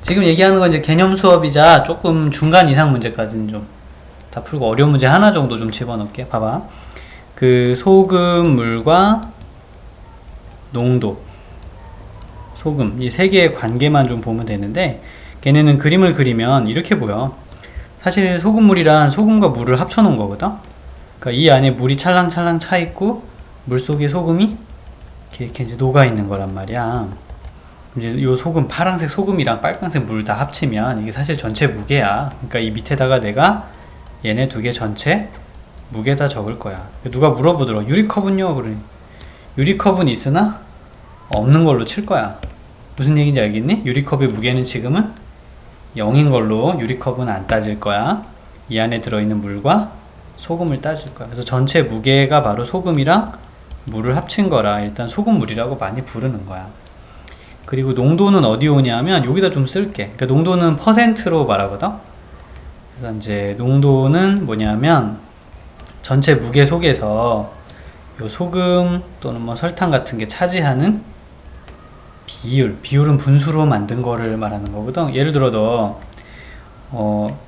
지금 얘기하는 건 이제 개념 수업이자 조금 중간 이상 문제까지는 좀 다 풀고 어려운 문제 하나 정도 좀 집어넣을게. 봐봐. 그 소금, 물과 농도, 소금 이 세 개의 관계만 좀 보면 되는데 걔네는 그림을 그리면 이렇게 보여. 사실 소금물이란 소금과 물을 합쳐 놓은 거거든. 그러니까 이 안에 물이 찰랑찰랑 차 있고 물 속에 소금이 이렇게 이제 녹아 있는 거란 말이야. 이제 요 소금, 파란색 소금이랑 빨간색 물 다 합치면 이게 사실 전체 무게야. 그러니까 이 밑에다가 내가 얘네 두 개 전체 무게다 적을 거야. 누가 물어보더라고. 유리컵은요? 그러니 유리컵은 있으나 없는 걸로 칠 거야. 무슨 얘기인지 알겠니? 유리컵의 무게는 지금은 0인 걸로 유리컵은 안 따질 거야. 이 안에 들어있는 물과 소금을 따질 거야. 그래서 전체 무게가 바로 소금이랑 물을 합친 거라 일단 소금물이라고 많이 부르는 거야. 그리고 농도는 어디 오냐면 여기다 좀 쓸게. 그러니까 농도는 퍼센트로 말하거든. 그래서 이제 농도는 뭐냐면 전체 무게 속에서 요 소금 또는 뭐 설탕 같은 게 차지하는 비율은 분수로 만든 거를 말하는 거거든. 예를 들어 너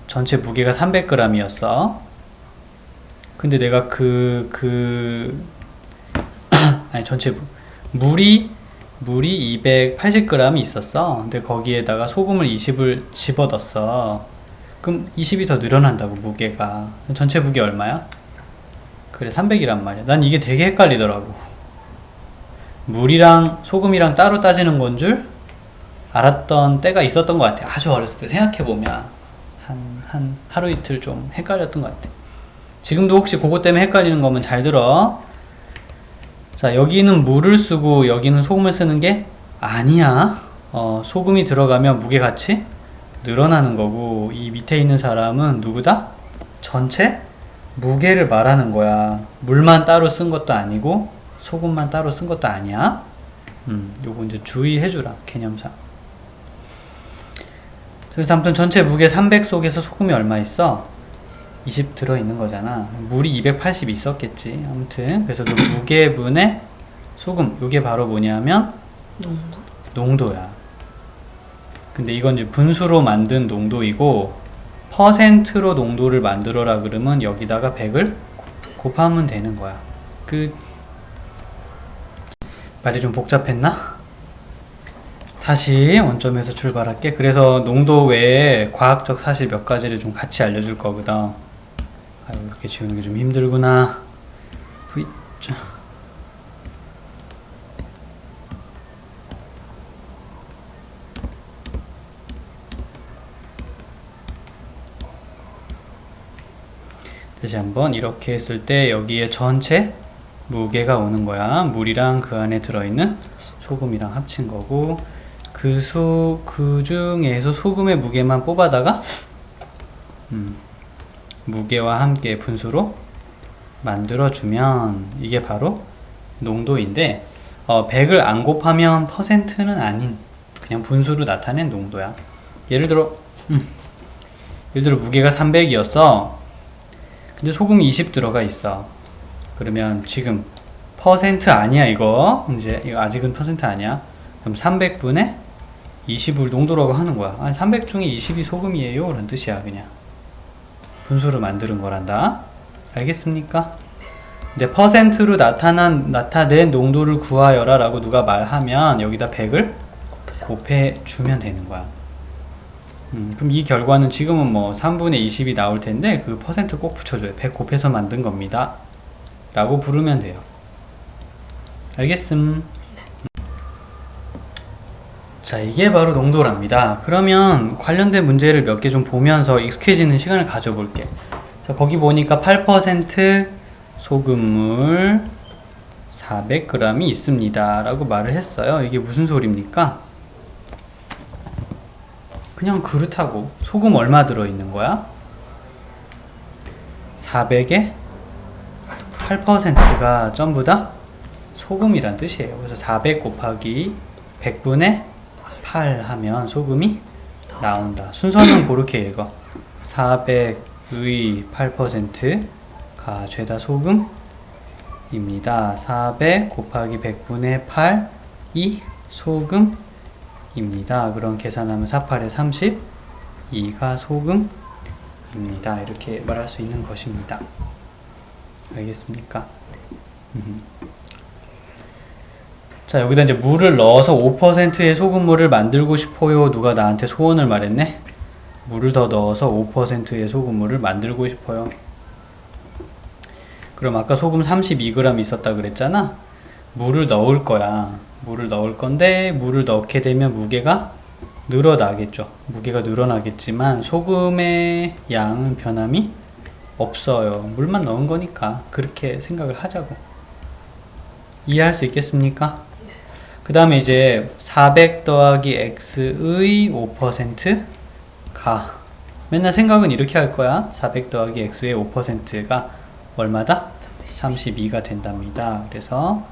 전체 무게가 300g이었어. 근데 내가 아니 전체 물이 280g이 있었어. 근데 거기에다가 소금을 20을 집어넣었어. 그럼 20이 더 늘어난다고 무게가. 전체 무게 얼마야? 그래 300이란 말이야. 난 이게 되게 헷갈리더라고. 물이랑 소금이랑 따로 따지는 건 줄 알았던 때가 있었던 것 같아. 아주 어렸을 때 생각해보면 한 하루 이틀 좀 헷갈렸던 것 같아. 지금도 혹시 그것 때문에 헷갈리는 거면 잘 들어. 자, 여기는 물을 쓰고 여기는 소금을 쓰는 게 아니야. 소금이 들어가면 무게같이 늘어나는 거고, 이 밑에 있는 사람은 누구다? 전체 무게를 말하는 거야. 물만 따로 쓴 것도 아니고 소금만 따로 쓴 것도 아니야. 요거 이제 주의해주라, 개념상. 그래서 아무튼 전체 무게 300 속에서 소금이 얼마 있어? 20 들어있는 거잖아. 물이 280 있었겠지. 아무튼 그래서 그 무게분의 소금, 요게 바로 뭐냐면 농도야. 근데 이건 이제 분수로 만든 농도이고, 퍼센트로 농도를 만들어라 그러면 여기다가 100을 곱하면 되는 거야. 말이 좀 복잡했나? 다시 원점에서 출발할게. 그래서 농도 외에 과학적 사실 몇 가지를 좀 같이 알려줄 거거든. 아유, 이렇게 지우는 게 좀 힘들구나. 후이짜. 다시 한번 이렇게 했을 때 여기에 전체 무게가 오는 거야. 물이랑 그 안에 들어있는 소금이랑 합친 거고, 그 중에서 소금의 무게만 뽑아다가 무게와 함께 분수로 만들어주면 이게 바로 농도인데, 100을 안 곱하면 퍼센트는 아닌 그냥 분수로 나타낸 농도야. 예를 들어 무게가 300이었어. 근데 소금이 20 들어가 있어. 그러면 지금 퍼센트 아니야 이거. 이제 이거 아직은 퍼센트 아니야. 그럼 300분의 20을 농도라고 하는 거야. 아니 300 중에 20이 소금이에요 라는 뜻이야. 그냥 분수를 만드는 거란다. 알겠습니까? 근데 퍼센트로 나타낸 농도를 구하여라 라고 누가 말하면 여기다 100을 곱해주면 되는 거야. 그럼 이 결과는 지금은 뭐 3분의 20이 나올 텐데 그 퍼센트 꼭 붙여줘요. 100 곱해서 만든 겁니다 라고 부르면 돼요. 알겠음? 자, 이게 바로 농도랍니다. 그러면 관련된 문제를 몇 개 좀 보면서 익숙해지는 시간을 가져볼게. 자, 거기 보니까 8% 소금물 400g이 있습니다 라고 말을 했어요. 이게 무슨 소리입니까? 그냥 그렇다고. 소금 얼마 들어있는 거야? 400에 8%가 전부 다 소금이란 뜻이에요. 그래서 400 곱하기 100분의 8 하면 소금이 나온다. 순서는 그렇게 읽어. 400의 8%가 죄다 소금입니다. 400 곱하기 100분의 8이 소금입니다. 입니다. 그럼 계산하면 48에 32가 소금입니다. 이렇게 말할 수 있는 것입니다. 알겠습니까? 자, 여기다 이제 물을 넣어서 5%의 소금물을 만들고 싶어요. 누가 나한테 소원을 말했네? 물을 더 넣어서 5%의 소금물을 만들고 싶어요. 그럼 아까 소금 32g 있었다 그랬잖아? 물을 넣을 거야. 물을 넣을 건데, 물을 넣게 되면 무게가 늘어나겠죠. 무게가 늘어나겠지만, 소금의 양은 변함이 없어요. 물만 넣은 거니까. 그렇게 생각을 하자고. 이해할 수 있겠습니까? 그 다음에 이제 400 더하기 x의 5%가 맨날 생각은 이렇게 할 거야. 400 더하기 x의 5%가 얼마다? 32가 된답니다. 그래서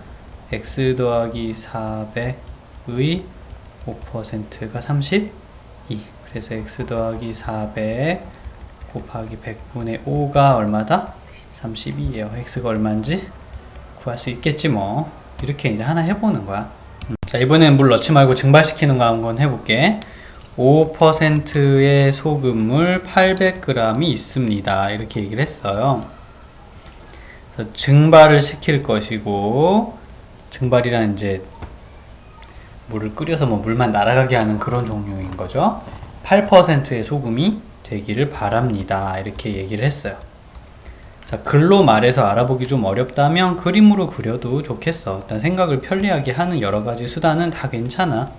x 더하기 400의 5%가 32. 그래서 x 더하기 400 곱하기 100분의 5가 얼마다? 32예요. x가 얼마인지 구할 수 있겠지 뭐. 이렇게 이제 하나 해보는 거야. 자, 이번엔 물 넣지 말고 증발시키는 거 한번 해볼게. 5%의 소금물 800g이 있습니다. 이렇게 얘기를 했어요. 그래서 증발을 시킬 것이고, 증발이란 이제 물을 끓여서 뭐 물만 날아가게 하는 그런 종류인 거죠. 8%의 소금이 되기를 바랍니다. 이렇게 얘기를 했어요. 자, 글로 말해서 알아보기 좀 어렵다면 그림으로 그려도 좋겠어. 일단 생각을 편리하게 하는 여러 가지 수단은 다 괜찮아.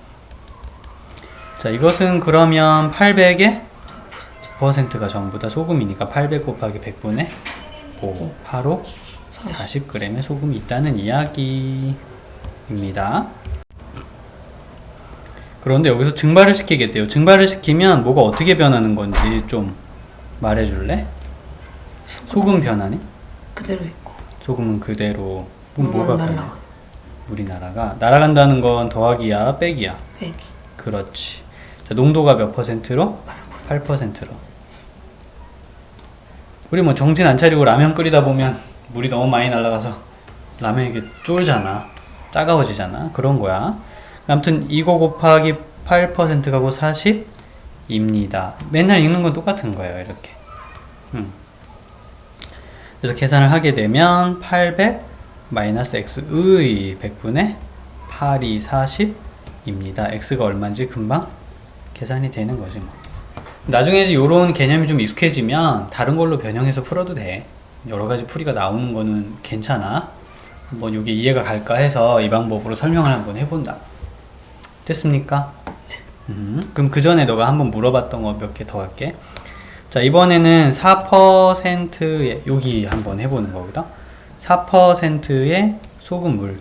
자, 이것은 그러면 800의 9%가 전부 다 소금이니까 800 곱하기 100분의 5, 바로 40g의 소금이 있다는 이야기입니다. 그런데 여기서 증발을 시키겠대요. 증발을 시키면 뭐가 어떻게 변하는 건지 좀 말해줄래? 소금 변하니? 그대로 있고 소금은 그대로. 그럼 뭐가 변해? 날아가. 물이 날아간다는 건 더하기야, 빼기야? 빼기. 그렇지. 자, 농도가 몇 %로? 8%로. 우리 뭐 정신 안 차리고 라면 끓이다 보면 물이 너무 많이 날아가서 라면이 이게 쫄잖아. 짜가워지잖아. 그런 거야. 아무튼 이거 곱하기 8%가고 40입니다. 맨날 읽는 건 똑같은 거예요. 이렇게. 그래서 계산을 하게 되면 800 마이너스 x의 100분의 8이 40입니다. x가 얼마인지 금방 계산이 되는 거지 뭐. 나중에 이제 이런 개념이 좀 익숙해지면 다른 걸로 변형해서 풀어도 돼. 여러 가지 풀이가 나오는 거는 괜찮아. 한번 이게 이해가 갈까 해서 이 방법으로 설명을 한번 해본다. 됐습니까? 그럼 그 전에 너가 한번 물어봤던 거 몇 개 더 할게. 자, 이번에는 4%의 여기 한번 해보는 거거든. 4%의 소금물.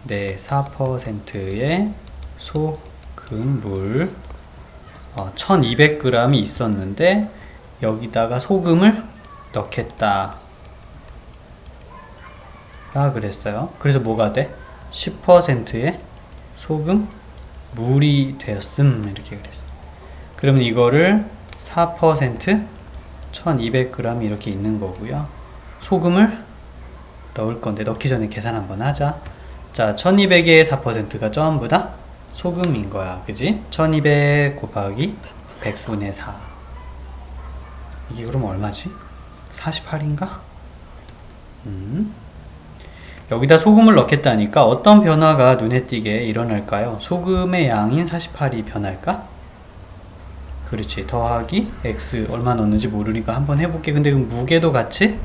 네, 4%의 소금물 1200g이 있었는데 여기다가 소금을 넣겠다 라 그랬어요. 그래서 뭐가 돼? 10%의 소금물이 되었음 이렇게 그랬어. 그러면 이거를 4% 1200g 이렇게 있는 거고요. 소금을 넣을 건데 넣기 전에 계산 한번 하자. 자, 1200의 4%가 전부 다 소금인 거야. 그지? 1200 곱하기 100분의 4. 이게 그럼 얼마지? 48인가? 여기다 소금을 넣겠다니까 어떤 변화가 눈에 띄게 일어날까요? 소금의 양인 48이 변할까? 그렇지. 더하기 x 얼마 넣는지 모르니까 한번 해볼게. 근데 그 무게도 같이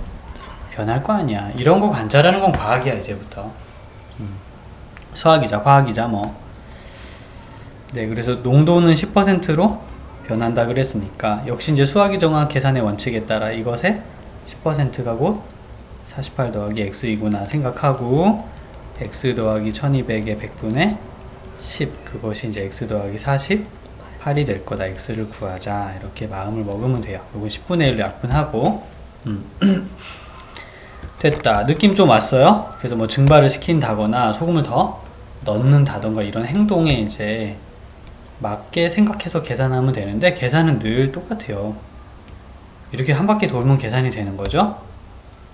변할 거 아니야. 이런 거 관찰하는 건 과학이야 이제부터. 수학이자 과학이자 뭐. 네, 그래서 농도는 10%로 변한다 그랬으니까 역시 이제 수학이 정한 계산의 원칙에 따라 이것의 10%가 곧 48 더하기 x이구나 생각하고 x 더하기 1200의 100분의 10 그것이 이제 x 더하기 48이 될 거다. x를 구하자. 이렇게 마음을 먹으면 돼요. 이건 10분의 1로 약분하고 됐다. 느낌 좀 왔어요? 그래서 뭐 증발을 시킨다거나 소금을 더 넣는다던가 이런 행동에 이제 맞게 생각해서 계산하면 되는데 계산은 늘 똑같아요. 이렇게 한 바퀴 돌면 계산이 되는 거죠.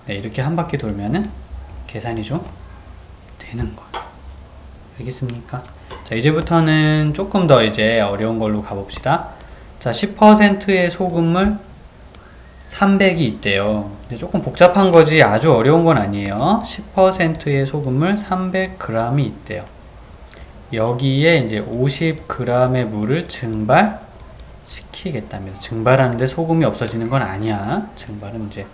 네, 이렇게 한 바퀴 돌면은 계산이 좀 되는 거예요. 알겠습니까? 자, 이제부터는 조금 더 이제 어려운 걸로 가봅시다. 자, 10%의 소금물 300이 있대요. 근데 조금 복잡한 거지 아주 어려운 건 아니에요. 10%의 소금물 300g이 있대요. 여기에 이제 50g의 물을 증발시키겠답니다. 증발하는데 소금이 없어지는 건 아니야. 증발은 이제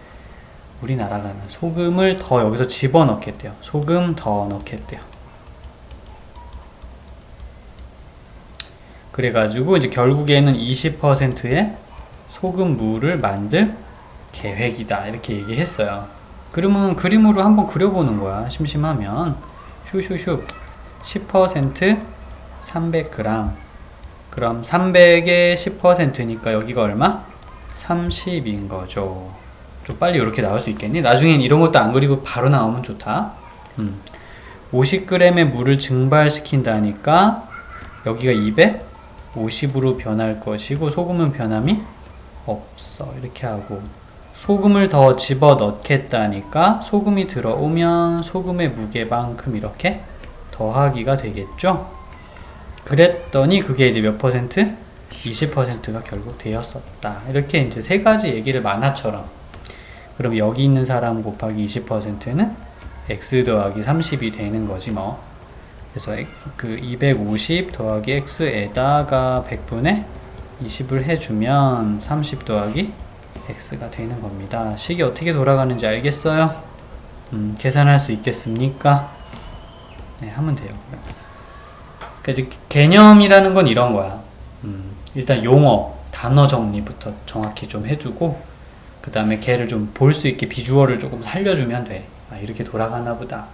물이 날아가는 소금을 더 여기서 집어넣겠대요. 소금 더 넣겠대요. 그래가지고 이제 결국에는 20%의 소금물을 만들 계획이다. 이렇게 얘기했어요. 그러면 그림으로 한번 그려보는 거야. 심심하면. 슈슈슈. 10% 300g. 그럼 300의 10%니까 여기가 얼마? 30인 거죠. 좀 빨리 이렇게 나올 수 있겠니? 나중엔 이런 것도 안 그리고 바로 나오면 좋다. 50g의 물을 증발시킨다니까 여기가 250으로 변할 것이고 소금은 변함이 없어. 이렇게 하고 소금을 더 집어넣겠다니까 소금이 들어오면 소금의 무게만큼 이렇게 더하기가 되겠죠. 그랬더니 그게 이제 몇 퍼센트? 20%가 결국 되었었다. 이렇게 이제 세 가지 얘기를 만화처럼. 그럼 여기 있는 사람 곱하기 20%는 x 더하기 30이 되는 거지 뭐. 그래서 그 250 더하기 x에다가 100분의 20을 해주면 30 더하기 x가 되는 겁니다. 식이 어떻게 돌아가는지 알겠어요? 계산할 수 있겠습니까? 네, 하면 돼요. 그러니까 개념이라는 건 이런 거야. 일단 용어, 단어 정리부터 정확히 좀 해주고 그 다음에 걔를 좀 볼 수 있게 비주얼을 조금 살려주면 돼. 아, 이렇게 돌아가나 보다.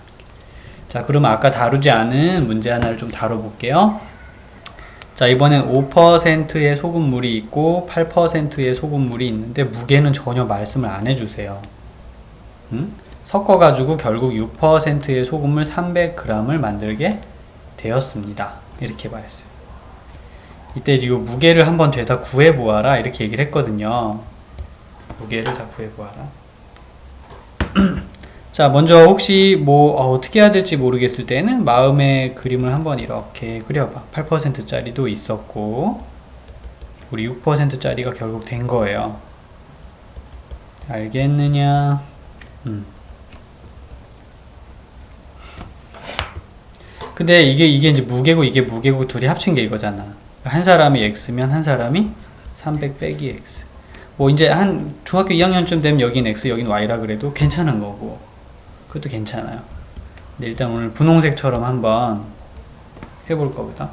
자, 그러면 아까 다루지 않은 문제 하나를 좀 다뤄볼게요. 자, 이번엔 5%의 소금물이 있고 8%의 소금물이 있는데 무게는 전혀 말씀을 안 해주세요. 섞어가지고 결국 6%의 소금물 300g을 만들게 되었습니다. 이렇게 말했어요. 이때 이 무게를 한번 되다 구해보아라 이렇게 얘기를 했거든요. 무게를 다 구해보아라. 자, 먼저 혹시 뭐 어떻게 해야 될지 모르겠을 때는 마음의 그림을 한번 이렇게 그려봐. 8%짜리도 있었고 우리 6%짜리가 결국 된 거예요. 알겠느냐? 근데 이게 이제 무게고 이게 무게고 둘이 합친 게 이거잖아. 한 사람이 x면 한 사람이 300 빼기 x. 뭐 이제 한 중학교 2학년쯤 되면 여긴 x 여긴 y라 그래도 괜찮은 거고 그것도 괜찮아요. 근데 일단 오늘 분홍색처럼 한번 해볼 거보다.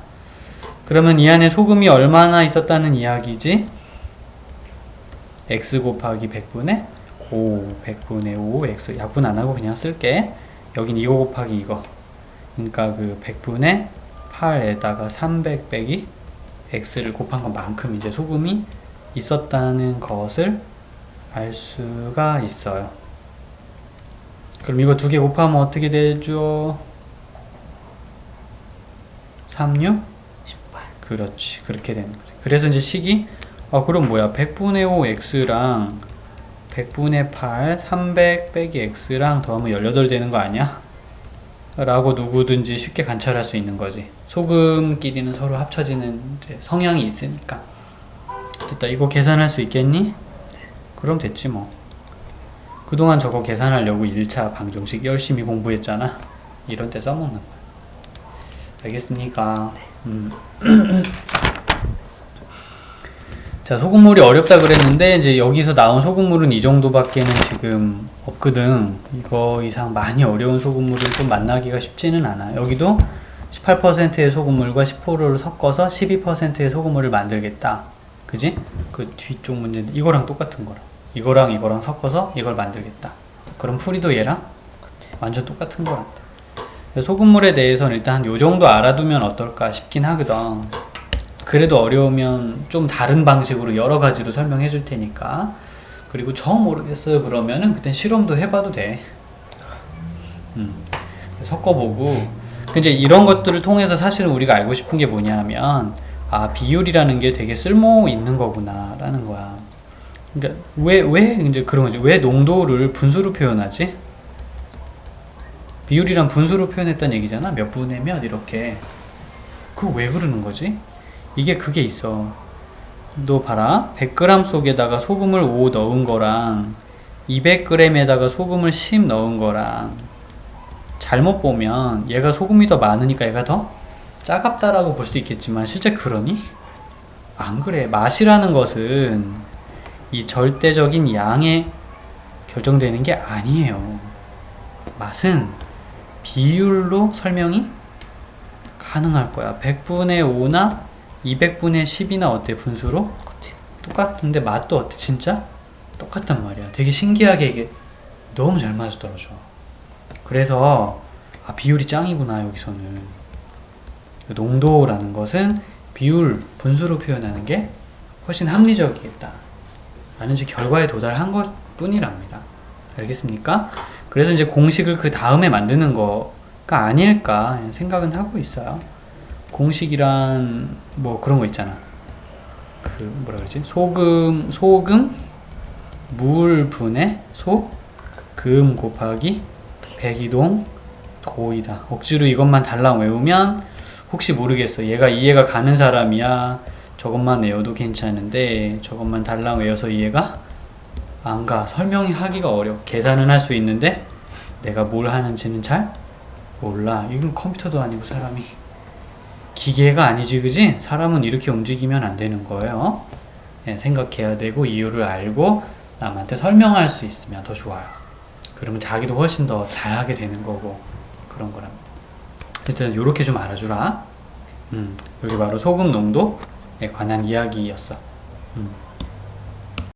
그러면 이 안에 소금이 얼마나 있었다는 이야기지? x 곱하기 100분의 5 100분의 5 x 약분 안 하고 그냥 쓸게. 여긴 이거 곱하기 이거. 그러니까 그 100분의 8에다가 300 빼기 x를 곱한 것만큼 이제 소금이 있었다는 것을 알 수가 있어요. 그럼 이거 두 개 곱하면 어떻게 되죠? 36? 18. 그렇지. 그렇게 되는 거지. 그래서 이제 식이 그럼 뭐야? 100분의 5 x랑 100분의 8 300 빼기 x랑 더하면 18 되는 거 아니야? 라고 누구든지 쉽게 관찰할 수 있는 거지. 소금끼리는 서로 합쳐지는 성향이 있으니까. 됐다. 이거 계산할 수 있겠니? 그럼 됐지 뭐. 그동안 저거 계산하려고 1차 방정식 열심히 공부했잖아. 이런 때 써먹는 거야. 알겠습니까? 자, 소금물이 어렵다 그랬는데 이제 여기서 나온 소금물은 이 정도밖에는 지금 없거든. 이거 이상 많이 어려운 소금물은 좀 만나기가 쉽지는 않아. 여기도 18%의 소금물과 10%를 섞어서 12%의 소금물을 만들겠다. 그지? 그 뒤쪽 문제인데 이거랑 똑같은 거라. 이거랑 섞어서 이걸 만들겠다. 그럼 풀이도 얘랑 완전 똑같은 거란다. 소금물에 대해서는 일단 요 정도 알아두면 어떨까 싶긴 하거든. 그래도 어려우면 좀 다른 방식으로 여러 가지로 설명해 줄 테니까. 그리고 저 모르겠어요 그러면은 그땐 실험도 해봐도 돼. 섞어보고. 이제 이런 것들을 통해서 사실은 우리가 알고 싶은 게 뭐냐면 비율이라는 게 되게 쓸모 있는 거구나 라는 거야. 그러니까 왜 이제 그런 거지. 왜 농도를 분수로 표현하지? 비율이란 분수로 표현했다는 얘기잖아. 몇 분의 몇 이렇게. 그거 왜 그러는 거지? 이게 그게 있어. 너 봐라. 100g 속에다가 소금을 5 넣은 거랑 200g에다가 소금을 10 넣은 거랑 잘못 보면 얘가 소금이 더 많으니까 얘가 더 짜갑다라고 볼 수 있겠지만 실제 그러니? 안 그래. 맛이라는 것은 이 절대적인 양에 결정되는 게 아니에요. 맛은 비율로 설명이 가능할 거야. 100분의 5나 200분의 10이나 어때? 분수로? 똑같은데 맛도 어때? 진짜? 똑같단 말이야. 되게 신기하게 이게 너무 잘 맞아떨어져. 그래서 비율이 짱이구나 여기서는. 농도라는 것은 비율, 분수로 표현하는 게 훨씬 합리적이겠다 라는 즉 결과에 도달한 것 뿐이랍니다. 알겠습니까? 그래서 이제 공식을 그 다음에 만드는 거가 아닐까 생각은 하고 있어요. 공식이란 뭐 그런 거 있잖아. 그 뭐라 그러지? 소금 물 분의 금 곱하기 102동 도이다. 억지로 이것만 달랑 외우면 혹시 모르겠어. 얘가 이해가 가는 사람이야. 저것만 외워도 괜찮은데 저것만 달랑 외워서 이해가 안 가. 설명이 하기가 어려워. 계산은 할 수 있는데 내가 뭘 하는지는 잘 몰라. 이건 컴퓨터도 아니고 사람이 기계가 아니지, 그지? 사람은 이렇게 움직이면 안 되는 거예요. 네, 생각해야 되고 이유를 알고 남한테 설명할 수 있으면 더 좋아요. 그러면 자기도 훨씬 더 잘하게 되는 거고 그런 거랍니다. 일단 요렇게 좀 알아주라. 여기 바로 소금 농도에 관한 이야기였어.